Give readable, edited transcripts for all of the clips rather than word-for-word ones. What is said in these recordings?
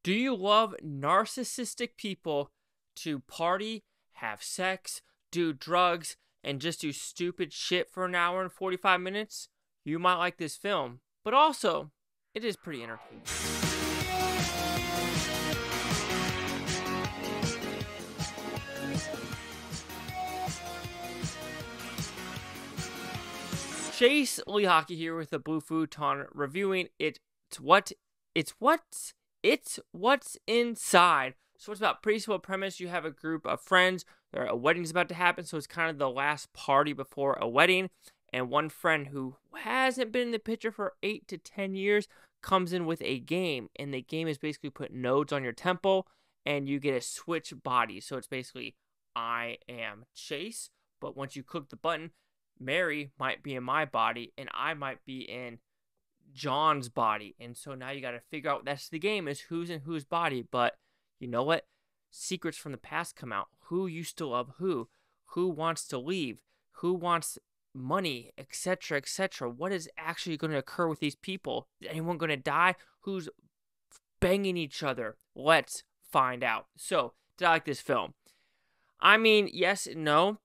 Do you love narcissistic people to party, have sex, do drugs, and just do stupid shit for an hour and 45 minutes? You might like this film, but also, it is pretty entertaining. Chase Lee Hockey here with the Blue Futon reviewing What's Inside. So it's about pretty simple premise. You have a group of friends. A wedding's about to happen, so it's kind of the last party before a wedding. And one friend who hasn't been in the picture for 8 to 10 years comes in with a game. And the game is basically put nodes on your temple, and you get to switch bodies. So it's basically, I am Chase, but once you click the button, Mary might be in my body, and I might be in John's body. And so now you got to figure out, that's the game, is who's in whose body. But you know what? Secrets from the past come out. Who used to love who? Who wants to leave? Who wants money? Etc., etc. What is actually going to occur with these people? Is anyone going to die? Who's banging each other? Let's find out. So, did I like this film? I mean, yes and no.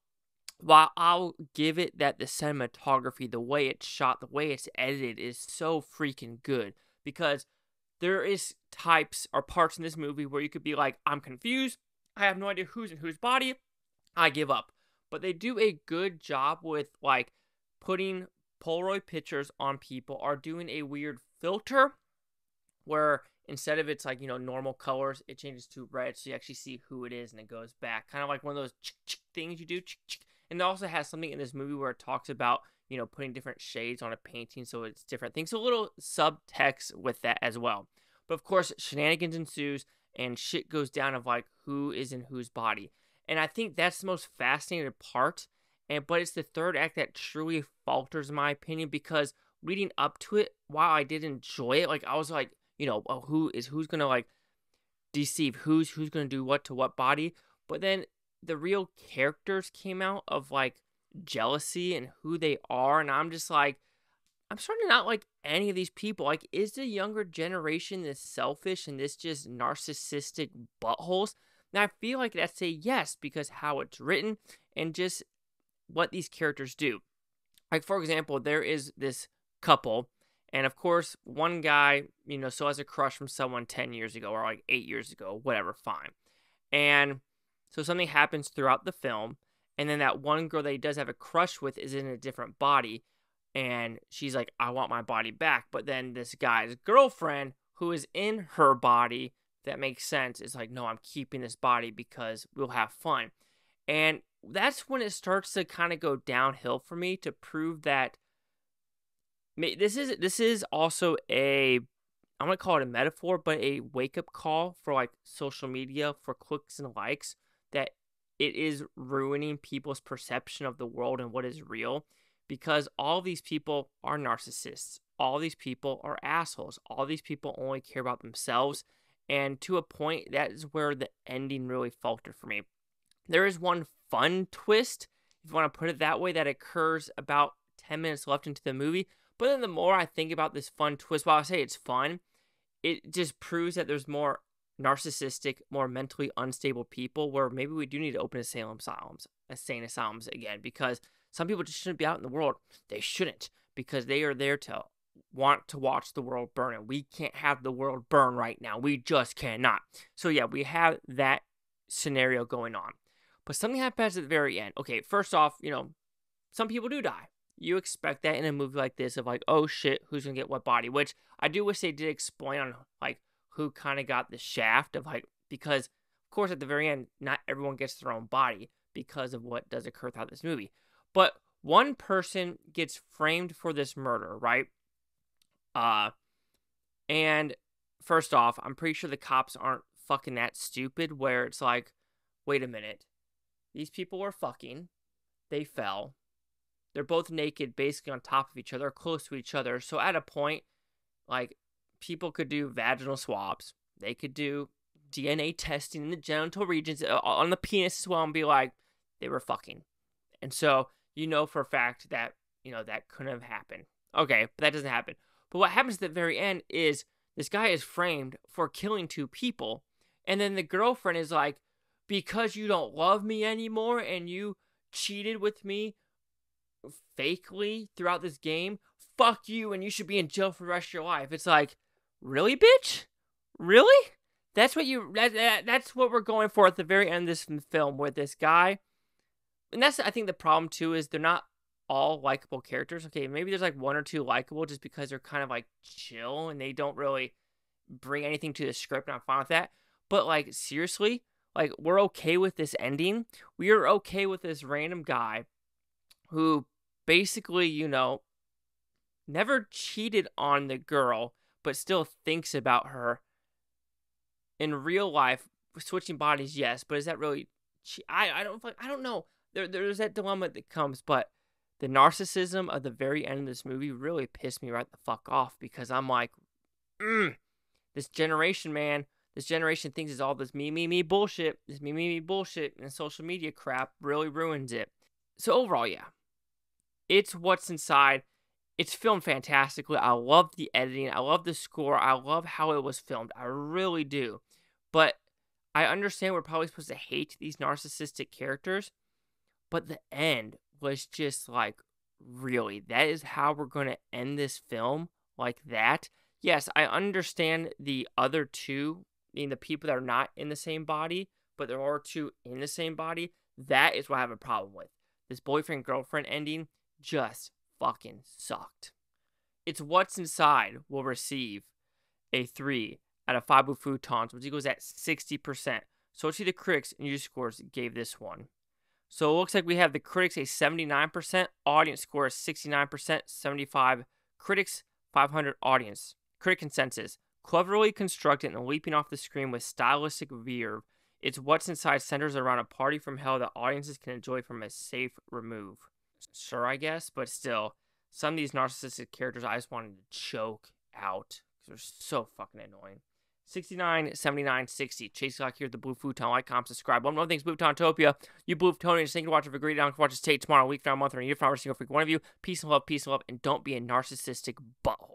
While I'll give it that the cinematography, the way it's shot, the way it's edited is so freaking good. Because there is types or parts in this movie where you could be like, I'm confused. I have no idea who's in whose body. I give up. But they do a good job with like putting Polaroid pictures on people, or doing a weird filter where instead of it's like, normal colors, it changes to red, so you actually see who it is and it goes back. Kind of like one of those things you do. And it also has something in this movie where it talks about, putting different shades on a painting so it's different things. So a little subtext with that as well. But of course, shenanigans ensues and shit goes down of like who is in whose body. And I think that's the most fascinating part. But it's the third act that truly falters in my opinion, because leading up to it, while I did enjoy it, like I was like, who's gonna like deceive who's gonna do what to what body. But then the real characters came out of like jealousy and who they are, and I'm just like, I'm starting to not like any of these people. Like, is the younger generation this selfish and this just narcissistic buttholes? And I feel like that's a yes, because how it's written and just what these characters do. Like, for example, there is this couple, and of course, one guy, still has a crush from someone 10 years ago or like 8 years ago, whatever, fine. And so something happens throughout the film, and then that one girl that he does have a crush with is in a different body, and she's like, I want my body back. But then this guy's girlfriend, who is in her body, that makes sense, is like, no, I'm keeping this body because we'll have fun. And that's when it starts to kind of go downhill for me, to prove that this is also I'm going to call it a metaphor, but a wake-up call for like social media, for clicks and likes, that it is ruining people's perception of the world and what is real, because all these people are narcissists. All these people are assholes. All these people only care about themselves. And to a point, that is where the ending really faltered for me. There is one fun twist, if you want to put it that way, that occurs about 10 minutes left into the movie. But then the more I think about this fun twist, while I say it's fun, it just proves that there's more narcissistic, more mentally unstable people, where maybe we do need to open insane asylums again, because some people just shouldn't be out in the world. They shouldn't, because they are there to want to watch the world burn, and we can't have the world burn right now. We just cannot. So yeah, we have that scenario going on. But something happens at the very end. Okay, first off, some people do die. You expect that in a movie like this, of like, oh shit, who's gonna get what body? Which I do wish they did explain on like who kind of got the shaft of like, because of course at the very end, not everyone gets their own body because of what does occur throughout this movie. But one person gets framed for this murder, right? And first off, I'm pretty sure the cops aren't fucking that stupid where it's like, wait a minute, these people were fucking, they fell, they're both naked, basically on top of each other, close to each other. So at a point, like, people could do vaginal swabs, they could do DNA testing in the genital regions, on the penis as well, and be like, they were fucking. And so, for a fact that, that couldn't have happened. Okay, but that doesn't happen. But what happens at the very end is this guy is framed for killing 2 people. And then the girlfriend is like, because you don't love me anymore and you cheated with me fakely throughout this game, fuck you and you should be in jail for the rest of your life. It's like, really, bitch? Really? That's what that's what we're going for at the very end of this film with this guy. And that's, I think, the problem too, is they're not all likable characters. Okay, maybe there's like 1 or 2 likable just because they're kind of like chill and they don't really bring anything to the script, and I'm fine with that. But like, seriously, like, we're okay with this ending. We are okay with this random guy who basically, you know, never cheated on the girl, but still thinks about her. In real life, switching bodies, yes, but is that really? I don't know. There's that dilemma that comes, but the narcissism of the very end of this movie really pissed me right the fuck off, because I'm like, this generation, man, this generation thinks it's all this me bullshit. This me bullshit, and social media crap really ruins it. So overall, yeah, it's What's Inside. It's filmed fantastically. I love the editing. I love the score. I love how it was filmed. I really do. But I understand we're probably supposed to hate these narcissistic characters. But the end was just like, really? That is how we're going to end this film? Like that? Yes, I understand the other 2, the people that are not in the same body, but there are 2 in the same body. That is what I have a problem with. This boyfriend-girlfriend ending just fucking sucked. It's What's Inside will receive a 3 out of 5 Futons, which equals at 60%. So let's see the critics and user scores gave this one. So it looks like we have the critics a 79%, audience score is 69%, 75 critics, 500 audience. Critic consensus: cleverly constructed and leaping off the screen with stylistic verve, it's What's Inside centers around a party from hell that audiences can enjoy from a safe remove. Sure, I guess, but still, some of these narcissistic characters I just wanted to choke out because they're so fucking annoying. 69, 79, 60. Chase Clock here at the Blue Futon. Like, comment, subscribe. One more thing's Bluetoontopia. You Blue Futonians, thank you for watching. Have a great day. Watch us take tomorrow, a week from now, a month, or a year from now. We're seeing a freak one of you. Peace and love, and don't be a narcissistic butthole.